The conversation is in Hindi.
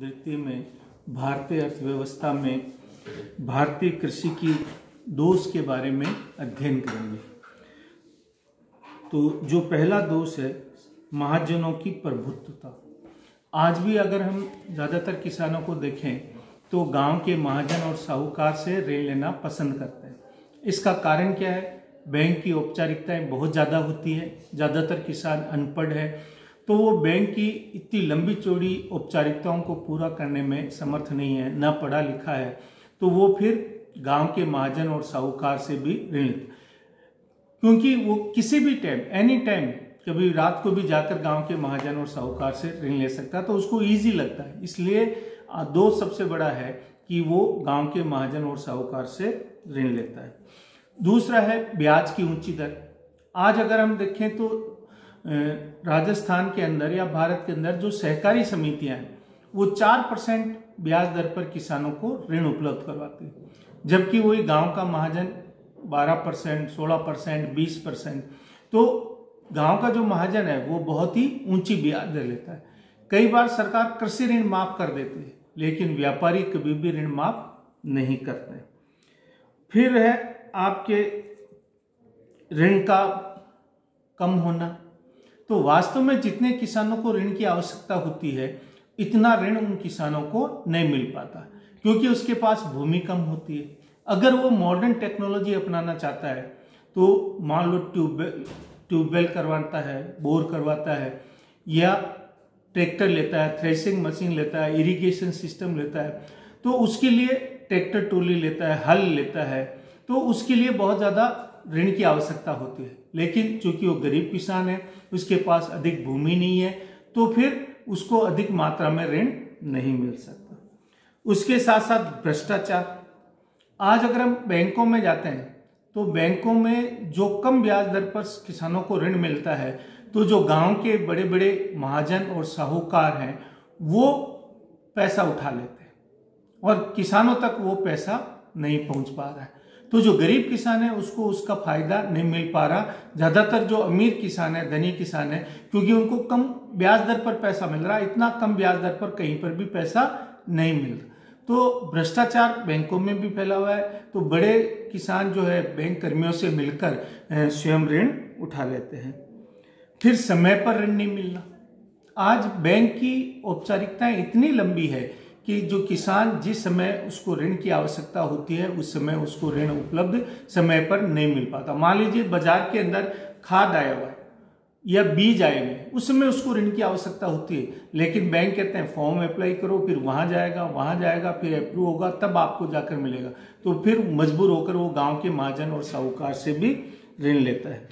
द्वितीय में भारतीय अर्थव्यवस्था में भारतीय कृषि की दोष के बारे में अध्ययन करेंगे। तो जो पहला दोष है महाजनों की प्रभुत्वता। आज भी अगर हम ज़्यादातर किसानों को देखें तो गांव के महाजन और साहूकार से ऋण लेना पसंद करते हैं। इसका कारण क्या है? बैंक की औपचारिकताएं बहुत ज़्यादा होती है, ज़्यादातर किसान अनपढ़ है, तो वो बैंक की इतनी लंबी चौड़ी औपचारिकताओं को पूरा करने में समर्थ नहीं है, न पढ़ा लिखा है, तो वो फिर गांव के महाजन और साहूकार से भी ऋण लेते, क्योंकि वो किसी भी टाइम, एनी टाइम, कभी रात को भी जाकर गांव के महाजन और साहूकार से ऋण ले सकता है, तो उसको ईजी लगता है। इसलिए दोष सबसे बड़ा है कि वो गांव के महाजन और साहूकार से ऋण लेता है। दूसरा है ब्याज की ऊंची दर। आज अगर हम देखें तो राजस्थान के अंदर या भारत के अंदर जो सहकारी समितियां हैं वो 4% ब्याज दर पर किसानों को ऋण उपलब्ध करवाती है, जबकि वही गांव का महाजन 12%, 16%, 20%। तो गांव का जो महाजन है वो बहुत ही ऊंची ब्याज दर लेता है। कई बार सरकार कृषि ऋण माफ कर देती है, लेकिन व्यापारी कभी भी ऋण माफ नहीं करते। फिर है आपके ऋण का कम होना। तो वास्तव में जितने किसानों को ऋण की आवश्यकता होती है इतना ऋण उन किसानों को नहीं मिल पाता, क्योंकि उसके पास भूमि कम होती है। अगर वो मॉडर्न टेक्नोलॉजी अपनाना चाहता है तो मान लो ट्यूबवेल करवाता है, बोर करवाता है, या ट्रैक्टर लेता है, थ्रेसिंग मशीन लेता है, इरिगेशन सिस्टम लेता है, तो उसके लिए ट्रैक्टर ट्रॉली लेता है, हल लेता है, तो उसके लिए बहुत ज़्यादा ऋण की आवश्यकता होती है। लेकिन चूंकि वो गरीब किसान है, उसके पास अधिक भूमि नहीं है, तो फिर उसको अधिक मात्रा में ऋण नहीं मिल सकता। उसके साथ साथ भ्रष्टाचार। आज अगर हम बैंकों में जाते हैं तो बैंकों में जो कम ब्याज दर पर किसानों को ऋण मिलता है, तो जो गांव के बड़े बड़े महाजन और साहूकार हैं वो पैसा उठा लेते हैं और किसानों तक वो पैसा नहीं पहुंच पा रहा है। तो जो गरीब किसान है उसको उसका फायदा नहीं मिल पा रहा। ज्यादातर जो अमीर किसान है, धनी किसान है, क्योंकि उनको कम ब्याज दर पर पैसा मिल रहा है, इतना कम ब्याज दर पर कहीं पर भी पैसा नहीं मिल रहा। तो भ्रष्टाचार बैंकों में भी फैला हुआ है। तो बड़े किसान जो है बैंक कर्मियों से मिलकर स्वयं ऋण उठा लेते हैं। फिर समय पर ऋण नहीं मिलना। आज बैंक की औपचारिकताएं इतनी लंबी है कि जो किसान जिस समय उसको ऋण की आवश्यकता होती है उस समय उसको ऋण उपलब्ध समय पर नहीं मिल पाता। मान लीजिए बाजार के अंदर खाद आया हुआ है या बीज आए हुए, उस समय उसको ऋण की आवश्यकता होती है, लेकिन बैंक कहते हैं फॉर्म अप्लाई करो, फिर वहां जाएगा, फिर अप्रूव होगा, तब आपको जाकर मिलेगा। तो फिर मजबूर होकर वो गांव के महाजन और साहूकार से भी ऋण लेता है।